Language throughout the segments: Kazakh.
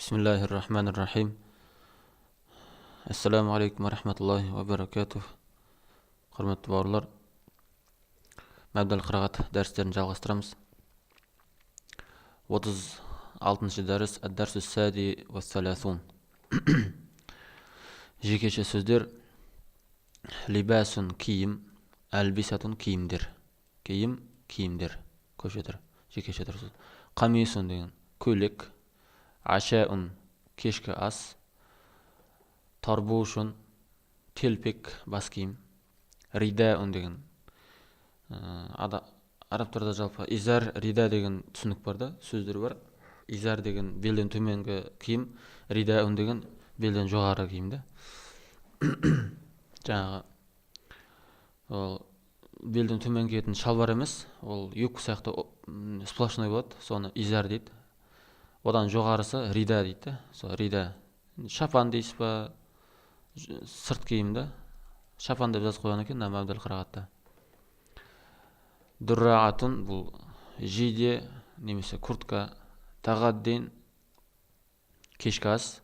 Bismillahirrahmanirrahim. Assalamu alaikum wa rahmatullahi wa barakatuh. Құрметті бауырлар, мәбдәл қырағат дәрістерін жалғастырамыз. 36-шы дәріс әд-дәрсү сәди ва сәләсун. Жекеше сөздер: либасун киім, әлбисатун киімдер. Киім, киімдер. Көшедір, жекеше сөз. Қамисун деген көйлек, ашаун кешкі ас, тарбушун телпек бас киім, ридаун деген арабтарда жалпы изар, рида деген түсінік бар да, сөздер бар. Изар деген белден төменгі киім, ридаун деген белден жоғары киім да. Жаңағы ол белден төмен киетін шалбар емес, ол юбка сияқты сплошной болады, соны изар дейді. Одан жоғарысы рида дейді. Сол рида. Шапан дейсіз ба, сырт киім да. Шапан деп жазып қойған екен мәбдәл қырағатта. Дурраатун бұл жиде немесе куртка, тағаддин кешкі ас.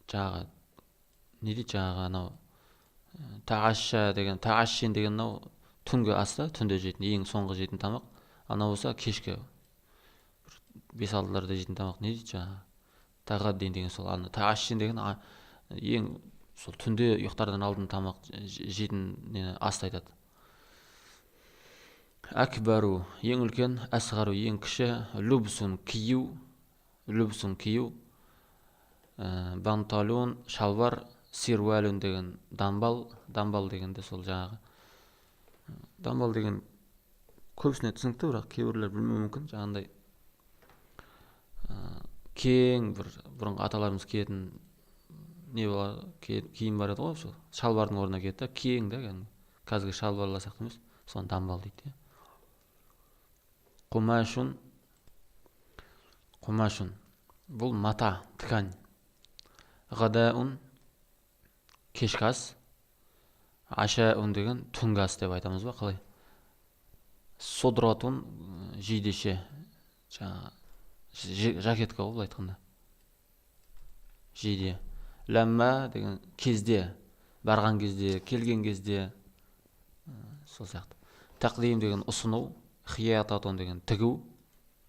Жаңағы не дейді, жаңағы анау тағашша деген, тағашшин деген анау түнгі ас та, түнде жейтін, ең соңғы жейтін тамақ. Анау болса кешкі 5-6-ларда жейтін тамақ. Не дейді жаңағы? Тағаддин деген сол. Тағашшин деген ең сол түнде ұйықтардан алдын тамақ жейтін асты айтады. Акбару ең үлкен, асғару ең кіші, любсун кию, банталун шалбар, сирвалун деген дамбал дегенде сол жаңағы. Дамбал деген көбісіне түсінікті, бірақ кейбіреулер білмеуі мүмкін. Жаңағындай кең бір бұрынғы аталарымыз киетін не бар, киім бар еді ғой, сол шалбардың орнына киеді да, кең да, қазіргі шалбарлар сияқты емес, соны дамбал дейді. Құмашун бұл мата, ткань. Ғадаун кешкі ас, ашаун деген түнгі ас деп айтамыз ба, қалай? Содратун жидеше, жакетка ғой бұл айтқанда. Жиде. Ләмма деген кезде, барған кезде, келген кезде, сол сияқты. Тақдим деген ұсыну, хиятатун деген тігу,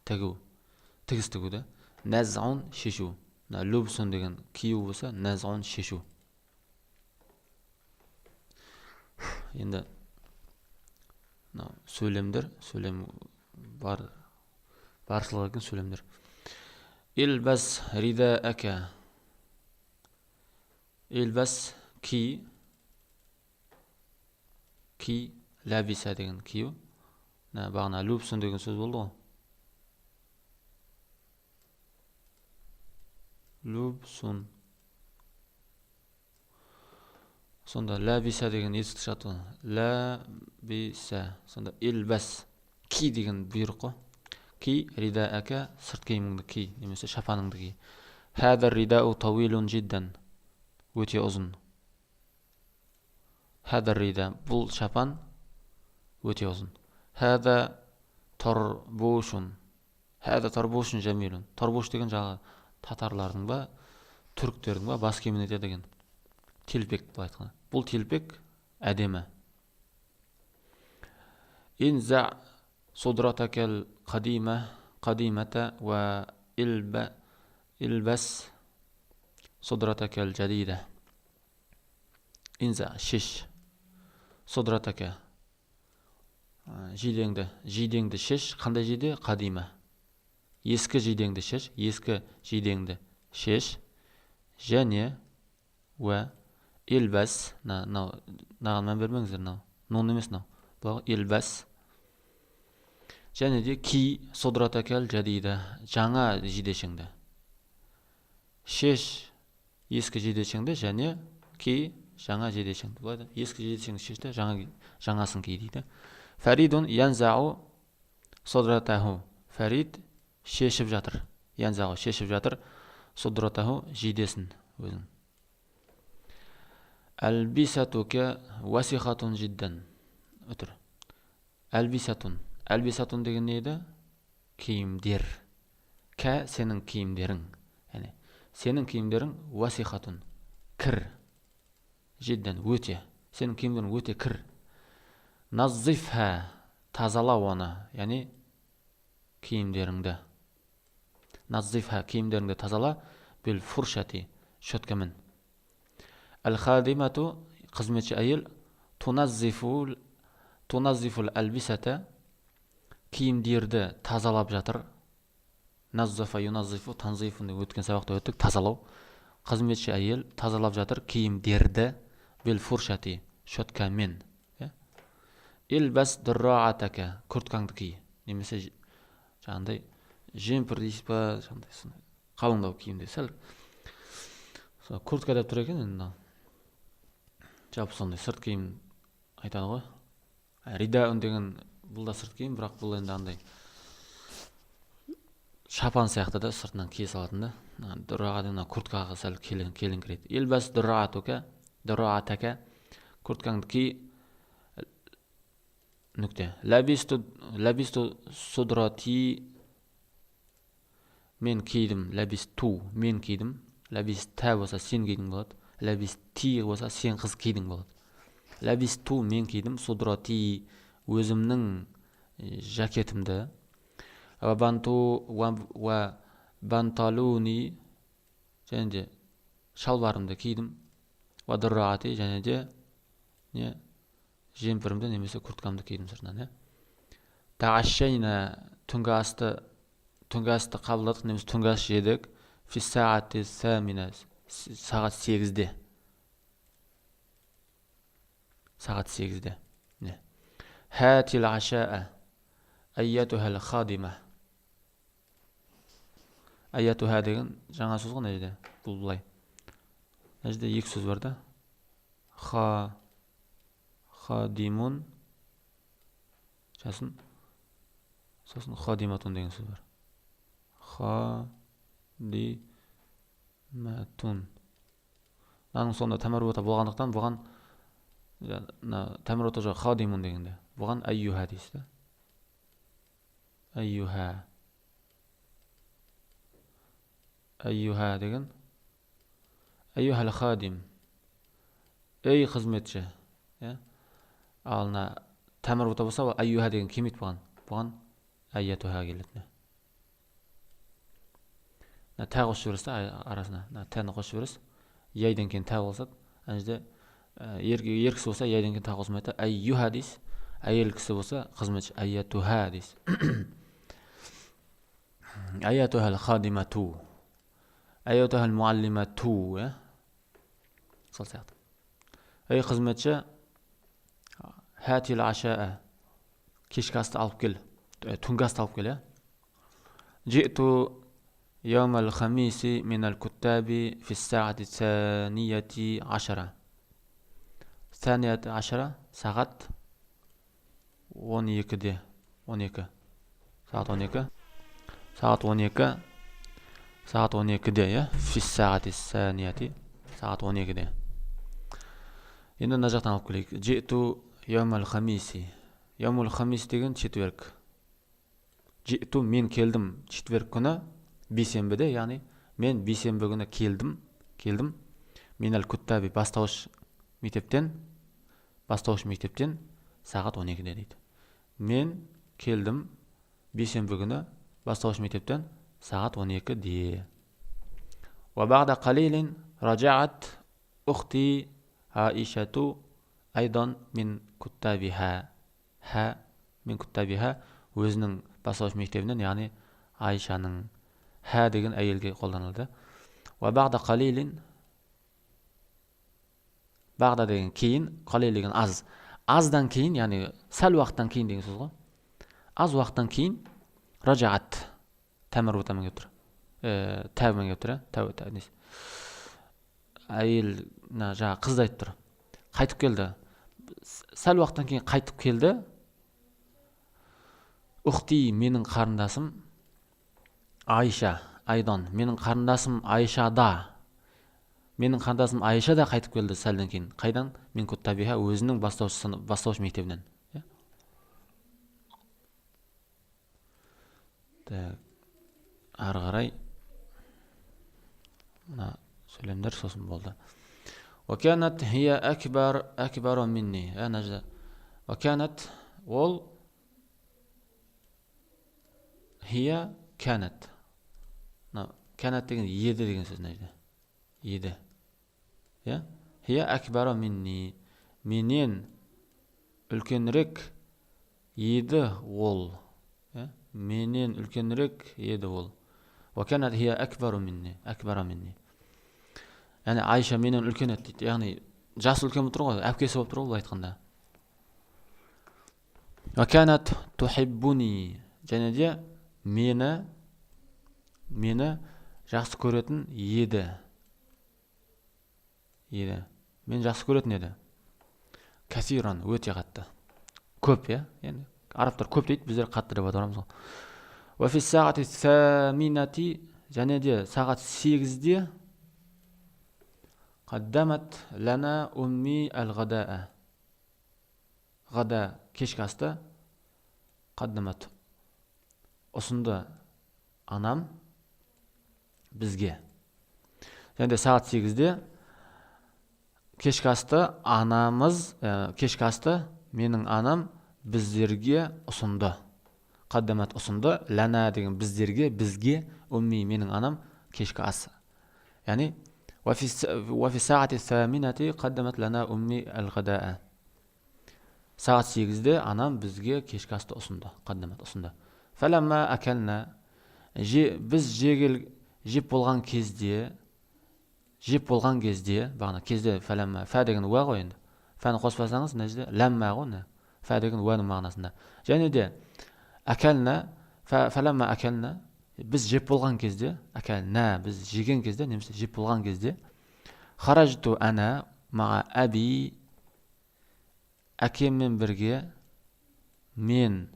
тігіс тігу да. Назаун шешу. Любсун деген кию болса, назаун шешу. Енді сөйлемдер, сөйлем баршылығы екен сөйлемдер. Илбас рида әка. Илбас ки, ләбиса деген кию. Бағана любсун деген сөз болды ғой. Любсун. Сонда ләбиса деген есікті шаты. Ләбиса. Сонда илбас. Ки деген бұйрық қой. Ки, рида әка, сырт киіміңді ки, немесе шапаныңды ки. Хәдар ридау тауилун жиддан. Өте ұзын. Хәдар рида. Бұл шапан өте ұзын. Хәда тарбушун. Хәда тарбушун жәмилун. Тарбуш деген жағы татарлардың ба, түріктердің ба, бас киімін етеді деген. Телпек бұл айтқан. Бұл телпек әдемі. Инза судратакел қадимата ва илбас судратакел жадида. Инза шеш. Судратака жидеңді шеш. Қандай жиде? Қадима. Ескі жидеңді шеш. Ескі жидеңді шеш. Және ва илбас. Наған мән бермеңіздер. Нон емес. Бұл илбас. Және де ки судратакел жадида. Жаңа жидешіңді шеш. Ескі жидешіңді және ки жаңа жидешіңді. Ескі жидешіңді шешті, жаңасын ки дейді. Фаридун янзау судратаху. Фарид шешіп жатыр. Янзау шешіп жатыр. Судратаху жидесін өзін. Әлбисатуке васихатун жиддан. Өтір. Әлбисатун деген нейді? Киімдер. ка сенің киімдерің. Яғни сенің киімдерің васихатун кір. Жидден өте. Сенің киімдерің өте кір. Наззифха тазала оны. Яғни киімдеріңді. Наззифха киімдеріңді тазала бил фуршати щеткамен. Ал-хадимату қызметші әйел туназзифул албисата киімдерді тазалап жатыр. Наззафа юназзифу танзифу деп өткен сабақта өттік. Тазалау. Қызметші әйел тазалап жатыр киімдерді бил фуршати щеткамен. Илбас дурраатака курткаңды ки. Немесе жаңағыдай жемпір дейсіз ба, жаңағыдай қалыңдау киімде сәл. Куртка деп тұр екен енді. Жалпы сондай сырт киім айтады ғой. Ридаун деген бұл да сырт киім, бірақ бұл енді андай шапан сияқты да сыртынан кие салатын да. Дұрраға деген курткаға сәл келіңкірейді. Илбас дурраатака курткаңды ки. Нүкте. Лабисту судрати мен кидім. Лабисту мен кидім. Лабиста болса сен кидің болады. Лабисти болса сен қыз кидің болады. Лабисту мен кидім. Судрати өзімнің жакетімді. Ва банталуни және де шалбарымды кидім. Ва дурраати және де жемпірімді немесе курткамды кидім сыртынан. Таашшайна түнгі асты қабылдадық, немесе түнгі ас жедік. Фиссаати самина сағат 8-де. Сағат 8-де. Хатил ашаа айятухал хадима. Айятуха деген жаңа сөз ғой мына жерде. Бұл былай. Мына жерде екі сөз бар да. Хадимун сосын хадиматун деген сөз бар. Хадиматун. Наның сонда тәмәруата болғандықтан бұған тәмәруата жоқ хадимун дегенде. Бұған айюха дейсіз да. Айюха деген айюхал хадим. Ей қызметші. Алына тәмәруата болса айюха деген келмейді бұған. Бұған айятуха келеді. Тә қосып жібересіз арасына. Тәні қосып жібересіз. Яйдан кейін тә қосады. Ана жерде ер кісі болса яйдан кейін тә қосылмайды. Айюха дейсіз. Әйел кісі болса қызметші айятуха дейсіз. Айятухал хадимату. Айятухал муаллимату. Сол сияқты. Ей қызметші хатил ашаа кешкі асты алып кел. Түнгі асты алып кел. Житу яумал хамиси минал куттаби фиссаати санияти ашара. Санияти ашара сағат 12-де. 12. Сағат 12. Сағат 12-де, фиссаати санияти сағат 12-де. Енді мына жақтан алып келейік. Житу яумал хамиси. Яумал хамис деген четверг. Житу мен келдім четверг күні бейсенбіде, яғни мен бейсенбі күні келдім. Минал куттаби бастауыш мектептен сағат 12-де дейді. Мен келдім бейсенбі күні бастауыш мектептен сағат 12-де. Ва бағда қалилин ражаат ухти Аишату айдан min kuttabiha. Min kuttabiha өзінің бастауыш мектебінен, яғни Айшаның. Деген әйелге қолданылды. Ва бағда қалилин. Бағда деген кейін, қалил деген аз. Аздан кейін, яғни сәл уақыттан кейін деген сөз ғой. Аз уақыттан кейін ражаат тәмәруатамен келіп тұр. Тәумен келіп тұр. Әйел жаңа қызды айтып тұр. Қайтып келді. Сәл уақыттан кейін қайтып келді. Ухти менің қарындасым Айша, айдан. Менің қарындасым Айшада. Менің қарындасым Айшада қайтып келді сәлден кейін. Қайдан? Мен куттабиха өзінің бастауыш мектебінен. ары қарай мына сөйлемдер сосын болды. وكانت هي أكبر مني. أنا وكانت ол هي كانت. كانت деген еді деген сөз нәрсе. Еді. Я? هي أكبر مني. Менен үлкенірек еді ол. Менен үлкенірек еді ол. وكانت هي أكبر مني. Яғни Айша менен үлкен еді дейді. Яғни жасы үлкен болып тұр ғой, әпкесі болып тұр ғой айтқанда. وكانت تحبني. және де мені жақсы көретін еді. Мен жақсы көретін еді. Кәсиран, өте қатты. Көп, яғни арабтар көп дейді, біздер қатты деп отырамыз ғой. وفي الساعة الثامنة. және де сағат 8-де قدمت لنا أمي الغداء. غدا кешкі асты قدمت ұсынды анам бізге. Және де сағат 8-де кешкі асты менің анам біздерге ұсынды. Қаддамат ұсынды, ләна деген бізге, умми менің анам кешкі асы. Яғни وفي الساعة الثامنة قدمت لنا أمي الغداء. Сағат 8-де анам бізге кешкі асты ұсынды. Қаддамат ұсынды. فلما أكلنا. біз жеп болған кезде, бағана кезде фәләмма, фә деген уа ғой енді. Фәні қоспасаңыз, нәжде ләмма ғой, фә деген уаның мағынасында. Және де әкәлна, фәләмма әкәлна, біз жеп болған кезде, әкәлна, біз жеген кезде, немесе жеп болған кезде, харажту әна маға әби, әкеммен бірге мен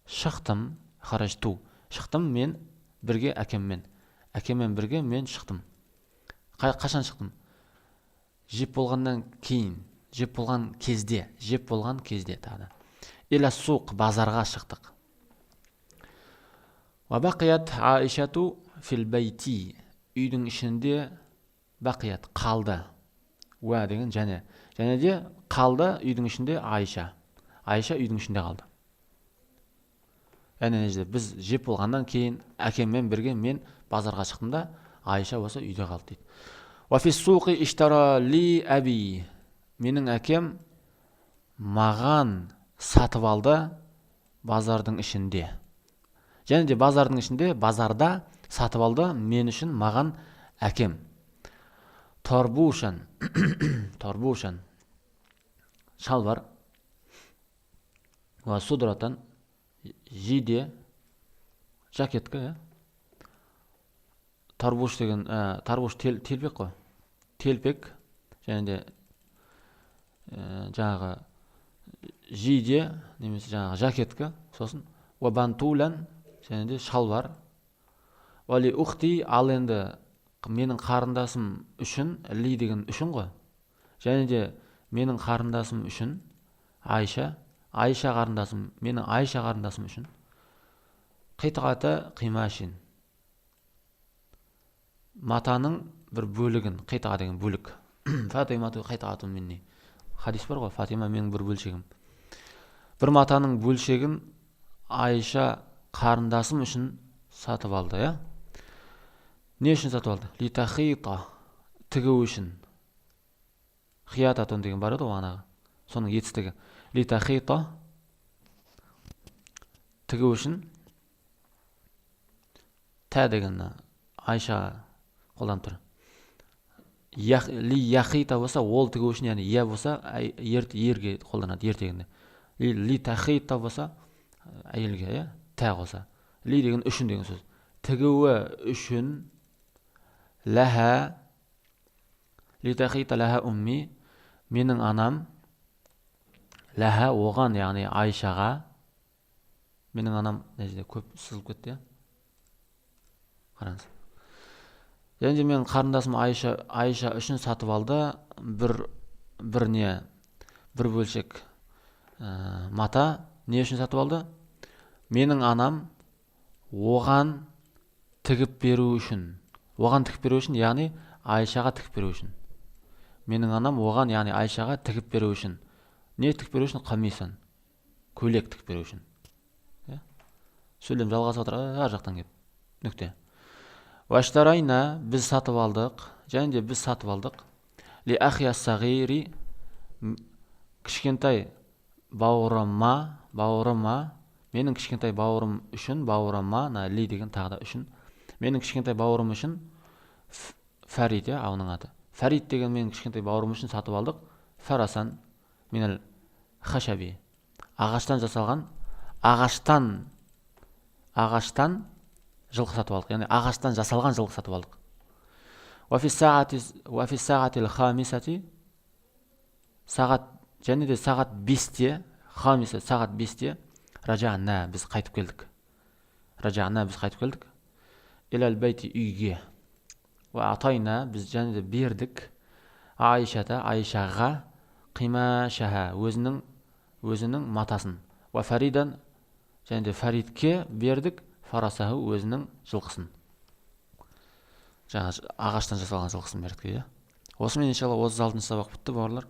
шықтым, шықтым мен бірге әкеммен бірге мен шықтым. Қашан шықтым? Жеп болғаннан кейін, жеп болған кезде тағы. Иля суқ, базарға шықтық. Ва бақият Аишату фил бейти. Үйдің ішінде бақият, қалды. Уа деген және де қалды үйдің ішінде Айша. Айша үйдің ішінде қалды. Яғни біз жеп болғаннан кейін әкеммен бірге мен базарға шықтым да, Айша осы үйде қалды дейді. Уафис суқи иштара ли әби. Менің әкем маған сатып алды базардың ішінде. Және де базардың ішінде, базарда сатып алды мен үшін маған әкем. Торбушан. Шалбар. Уа судратан. Жиде. Жакетка. Тарбуш деген, тарбуш телпек қой. Телпек. Және де жаңағы жиде, немесе жаңағы жакетка. Сосын уабантулан. Және де шалбар. Вали ухти, ал енді менің қарындасым үшін, ли деген үшін ғой. Және де менің қарындасым үшін, Айша қарындасым, менің Айша қарындасым үшін, қитғаты қимашин. Матаның бір бөлігін, қитға деген бөлік. Фатимату қитғату минни. Хадис бар ғой, Фатима менің бір бөлшегім. Бір матаның бөлшегін Айша қарындасым үшін сатып алды, Не үшін сатып алды? Литахита, тігу үшін. Хиятатун деген бар еді оғанағы. Соның етістігі. Литахита, тігу үшін. Тә деген Айша қолдан тұр. Ли яхита болса, ол тігу үшін, яғни болса, ерге қолданады, ертегінде. Литахита болса, әйелге, тә болса. Ли деген үшін деген сөз. Тігуі үшін ләһә, литахита ләһә умми, менің анам, ләһә оған, яғни Айшаға, менің анам, нәжде көп сызылып кетті, Қараңыз. Және де менің қарындасым Айша үшін сатып алды бір бөлшек мата. Не үшін сатып алды? Менің анам оған тігіп беру үшін. Оған тігіп беру үшін, яғни Айшаға тігіп беру үшін. Менің анам оған, яғни Айшаға тігіп беру үшін. Не тігіп беру үшін? Қамисан. Көйлек тігіп беру үшін. Сөйлем жалғасып отыр, ар жақтан кеп. Нүкте. Ваштарайна, біз сатып алдық. Және де біз сатып алдық. Ли ахия сағири, кішкентай бауырыма, менің кішкентай бауырым үшін, бауырыма, ли деген тағы да үшін. Менің кішкентай бауырым үшін Фарид, ауының аты. Фарид деген менің кішкентай бауырым үшін сатып алдық. Фарасан минал хашаби. Ағаштан жасалған, ағаштан жылқы сатып алдық. Яғни ағаштан жасалған жылқы сатып алдық. Уафи сағатил хамисати, сағат, және де сағат 5-те, хамиса сағат 5-те, ражана, біз қайтып келдік. Илал бәйти, үйге. Ва атайна, біз және де бердік. Айшаға қимашаха, өзінің матасын. Ва фаридан, және де Фаридке бердік. Фарасаху, өзінің жылқысын. Жаңа ағаштан жасалған жылқысын бердік. Осымен иншалла 36-шы сабақ бітті, бауырлар.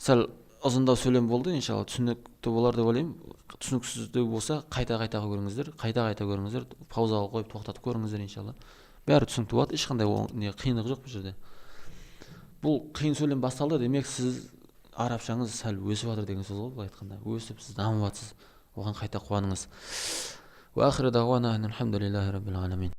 Сәл ұзындау сөйлем болды, иншалла түсінікті болар деп ойлаймын. Түсініксіздеу болса, қайта көріңіздер, паузаға қойып тоқтатып көріңіздер, иншалла. Бәрі түсінікті болады, ешқандай қиындық жоқ бұл жерде. Бұл қиын сөйлем басталды, демек сіз арабшаңыз сәл өсіп жатыр деген сөз ғой, былай айтқанда. Өсіп, сіз дамып жатсыз. Оған қайта қуаныңыз. Ва ахиру дағуана алхамдулиллахи раббил аламин.